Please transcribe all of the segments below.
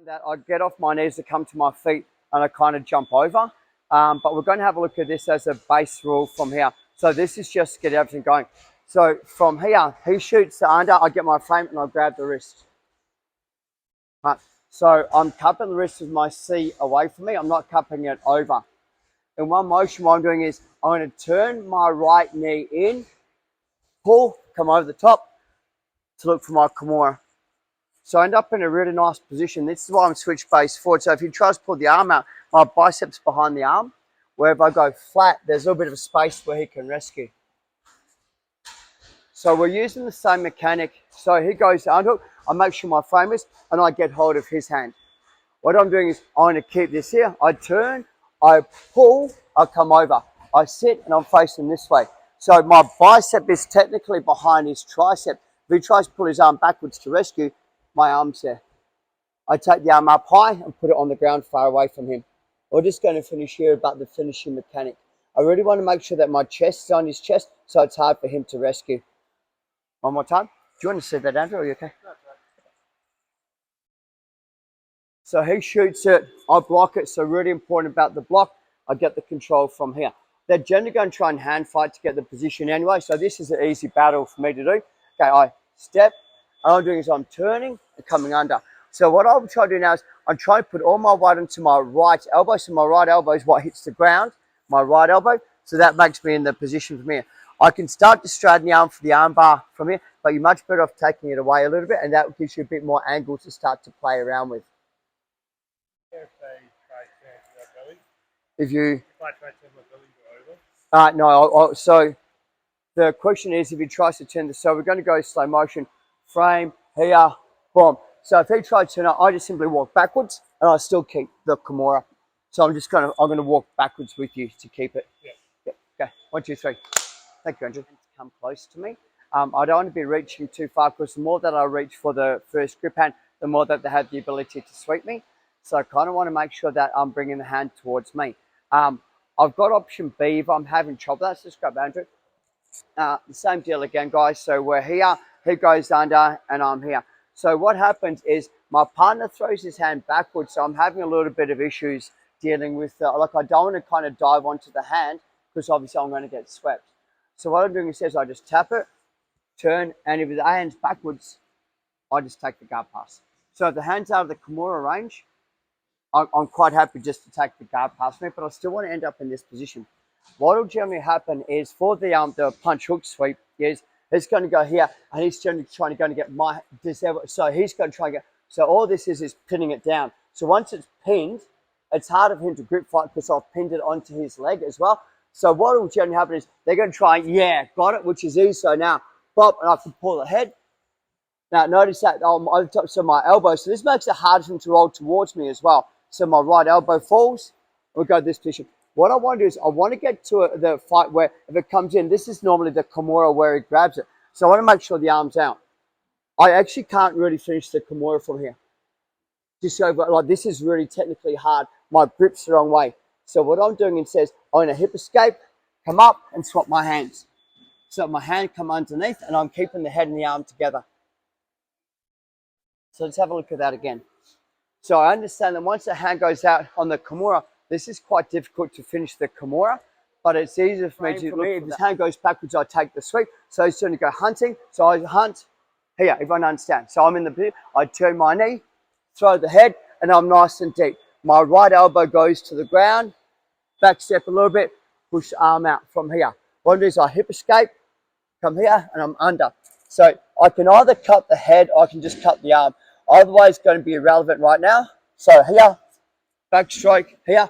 That I get off my knees to come to my feet and I kind of jump over. But we're going to have a look at this as a base rule from here. So this is just to get everything going. So from here, he shoots the under, I get my frame and I grab the wrist. Right. So I'm cupping the wrist with my C away from me. I'm not cupping it over. In one motion, what I'm doing is I'm going to turn my right knee in, pull, come over the top to look for my Kimura. So I end up in a really nice position. This is why I'm switch base forward. So if you try to pull the arm out, my biceps behind the arm. Where if I go flat, there's a little bit of a space where he can rescue. So we're using the same mechanic. So he goes underhook, I make sure my frame is, and I get hold of his hand. What I'm doing is I'm going to keep this here. I turn, I pull, I come over. I sit and I'm facing this way. So my bicep is technically behind his tricep. If he tries to pull his arm backwards to rescue, my arm's there. I take the arm up high and put it on the ground far away from him. We're just going to finish here about the finishing mechanic. I really want to make sure that my chest is on his chest so it's hard for him to rescue. One more time. Do you want to see that, Andrew? Are you okay? So he shoots it, I block it. So really important about the block, I get the control from here. They're generally going to try and hand fight to get the position anyway. So this is an easy battle for me to do. Okay, I step. All I'm doing is I'm turning and coming under. So what I'll try to do now is I'm trying to put all my weight onto my right elbow. So my right elbow is what hits the ground, my right elbow. So that makes me in the position from here. I can start to straighten the arm for the arm bar from here, but you're much better off taking it away a little bit, and that gives you a bit more angle to start to play around with. If you... If I try to turn my belly over? No, so the question is if he tries to turn this, so we're going to go slow motion, frame, here, boom. So if he tries to turn it, I just simply walk backwards and I still keep the Kimura. So I'm going to walk backwards with you to keep it. Yeah. Okay, 1, 2, 3. Thank you, Andrew. Come close to me. I don't want to be reaching too far because the more that I reach for the first grip hand, the more that they have the ability to sweep me. So I kind of want to make sure that I'm bringing the hand towards me. I've got option B if I'm having trouble. Let's just grab Andrew. The same deal again, guys. So we're here, he goes under, and I'm here. So what happens is my partner throws his hand backwards, so I'm having a little bit of issues dealing with, like I don't want to kind of dive onto the hand because obviously I'm going to get swept. So what I'm doing is I just tap it, turn, and if the hand's backwards, I just take the guard pass. So if the hand's out of the Kimura range, I'm quite happy just to take the guard past me, but I still want to end up in this position. What will generally happen is for the punch hook sweep is he's going to go here and he's generally trying to get this elbow. So he's going to try and get, so all this is pinning it down. So once it's pinned, it's harder for him to grip fight because I've pinned it onto his leg as well. So what will generally happen is they're going to try, yeah, got it, which is easy. So now, bop, and I can pull the head. Now notice that over top, so my elbow, so this makes it harder for him to roll towards me as well. So my right elbow falls, we'll go this position. What I want to do is I want to get to the fight where if it comes in, this is normally the Kimura where he grabs it. So I want to make sure the arm's out. I actually can't really finish the Kimura from here. Just so, like, this is really technically hard. My grip's the wrong way. So what I'm doing instead is I'm going to hip escape, come up and swap my hands. So my hand come underneath and I'm keeping the head and the arm together. So let's have a look at that again. So I understand that once the hand goes out on the Kimura, this is quite difficult to finish the Kimura, but it's easier for me to look. If his hand goes backwards, I take the sweep. So he's going to go hunting. So I hunt here, everyone understands. So I'm in the position, I turn my knee, throw the head, and I'm nice and deep. My right elbow goes to the ground, back step a little bit, push the arm out from here. What I do is I hip escape, come here, and I'm under. So I can either cut the head or I can just cut the arm. Either way is going to be irrelevant right now. So here, back stroke, here.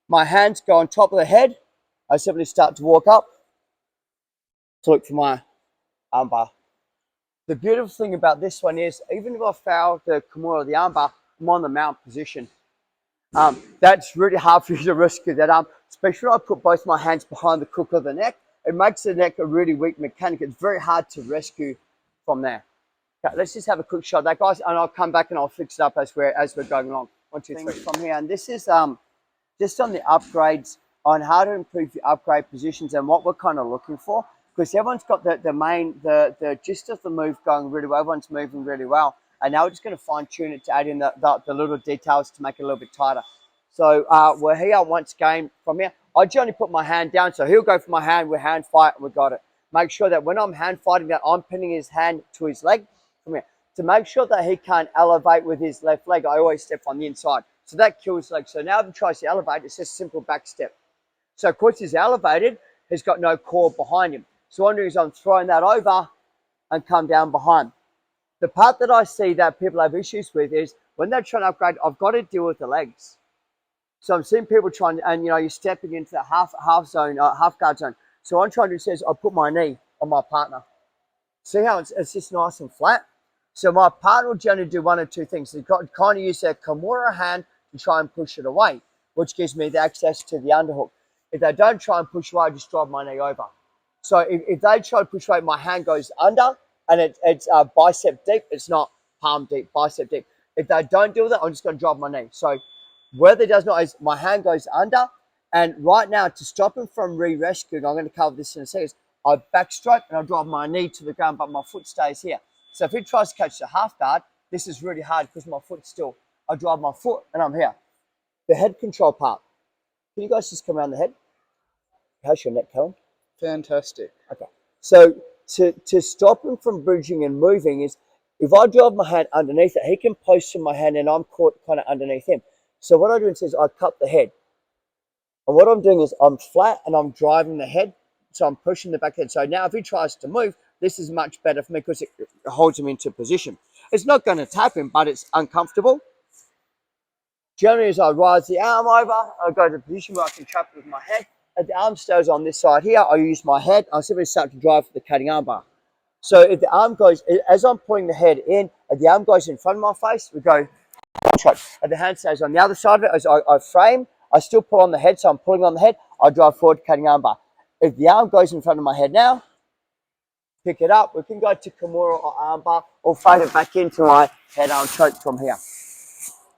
My hands go on top of the head. I simply start to walk up to look for my armbar. The beautiful thing about this one is, even if I foul the Kimura or the armbar, I'm on the mount position. That's really hard for you to rescue that arm, especially when I put both my hands behind the crook of the neck. It makes the neck a really weak mechanic. It's very hard to rescue from there. Okay, let's just have a quick shot of that, guys, and I'll come back and I'll fix it up as we're going along. 1, 2, 3 from here, and this is just on the upgrades on how to improve your upgrade positions and what we're kind of looking for, because everyone's got the gist of the move going really well. Everyone's moving really well, And now we're just going to fine tune it to add in the little details to make it a little bit tighter. So we're here once again from here. I generally put my hand down, so he'll go for my hand, we hand fight, and we got it. Make sure that when I'm hand fighting that I'm pinning his hand to his leg from here. To make sure that he can't elevate with his left leg, I always step on the inside. So that kills leg. So now if he tries to elevate, it's just a simple back step. So of course he's elevated, he's got no core behind him. So what I'm doing is I'm throwing that over and come down behind. The part that I see that people have issues with is when they're trying to upgrade, I've got to deal with the legs. So I'm seeing people trying, and you're stepping into the half zone, half guard zone. So what I'm trying to do is I put my knee on my partner. See how it's just nice and flat? So my partner will generally do one of two things. They've got kind of use their Kimura hand to try and push it away, which gives me the access to the underhook. If they don't try and push away, I just drive my knee over. So if they try to push away, my hand goes under, and it's bicep deep. It's not palm deep, bicep deep. If they don't do that, I'm just going to drive my knee. So whether it does not is my hand goes under, and right now to stop him from re-rescuing, I'm going to cover this in a second. I backstroke and I drive my knee to the ground, but my foot stays here. So if he tries to catch the half guard, this is really hard because my foot's still. I drive my foot and I'm here. The head control part. Can you guys just come around the head? How's your neck, Callum? Fantastic. Okay. So to stop him from bridging and moving is if I drive my hand underneath it, he can post from my hand and I'm caught kind of underneath him. So what I do is I cut the head. And what I'm doing is I'm flat and I'm driving the head. So I'm pushing the back head. So now if he tries to move, this is much better for me because it holds him into position. It's not going to tap him, but it's uncomfortable. Generally, as I rise the arm over, I go to a position where I can trap it with my head. If the arm stays on this side here, I use my head. I simply start to drive for the cutting arm bar. So if the arm goes, as I'm pulling the head in, if the arm goes in front of my face, we go shot. If the hand stays on the other side of it, as I frame, I still pull on the head, so I'm pulling on the head, I drive forward, cutting arm bar. If the arm goes in front of my head now, pick it up. We can go to Kimura or arm bar or fade it back into my head arm choke from here.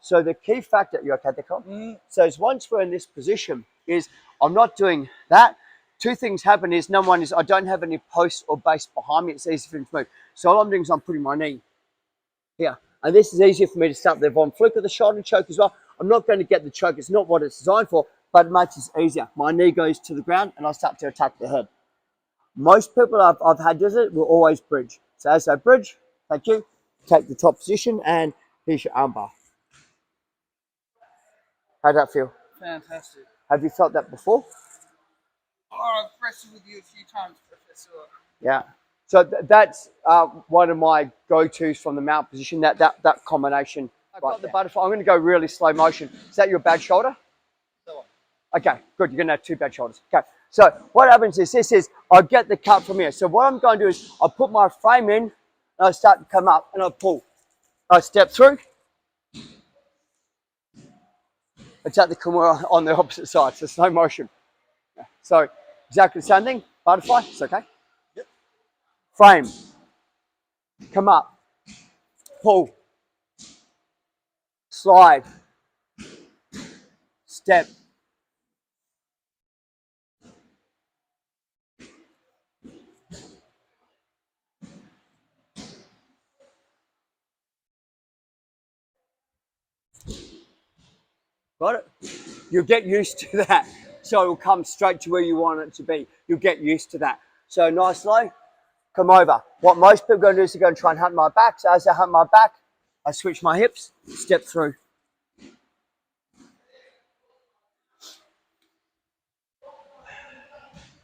So the key factor, you okay, Decon? So is once we're in this position, is I'm not doing that. Two things happen is, number one is I don't have any post or base behind me. It's easy for me to move. So all I'm doing is I'm putting my knee here. And this is easier for me to start the Von Flick of the shoulder choke as well. I'm not going to get the choke. It's not what it's designed for, but it makes it easier. My knee goes to the ground and I start to attack the head. Most people I've had does it will always bridge. So as I bridge, thank you, take the top position and here's your arm bar. How'd that feel? Fantastic. Have you felt that before? Oh, I've wrestled with you a few times, Professor. Yeah. So that's one of my go-tos from the mount position, that combination. I've got the butterfly. I'm going to go really slow motion. Is that your bad shoulder? No. Okay, good. You're going to have two bad shoulders. Okay. So what happens is I get the cut from here. So what I'm going to do is I put my frame in and I start to come up and I pull. I step through. It's at the Kimura on the opposite side, so slow motion. So exactly the same thing. Butterfly, it's okay. Yep. Frame. Come up. Pull. Slide. Step. Got it? You'll get used to that. So it'll come straight to where you want it to be. You'll get used to that. So nice slow, come over. What most people are going to do is they're going to try and hunt my back. So as I hunt my back, I switch my hips, step through.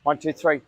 1, 2, 3.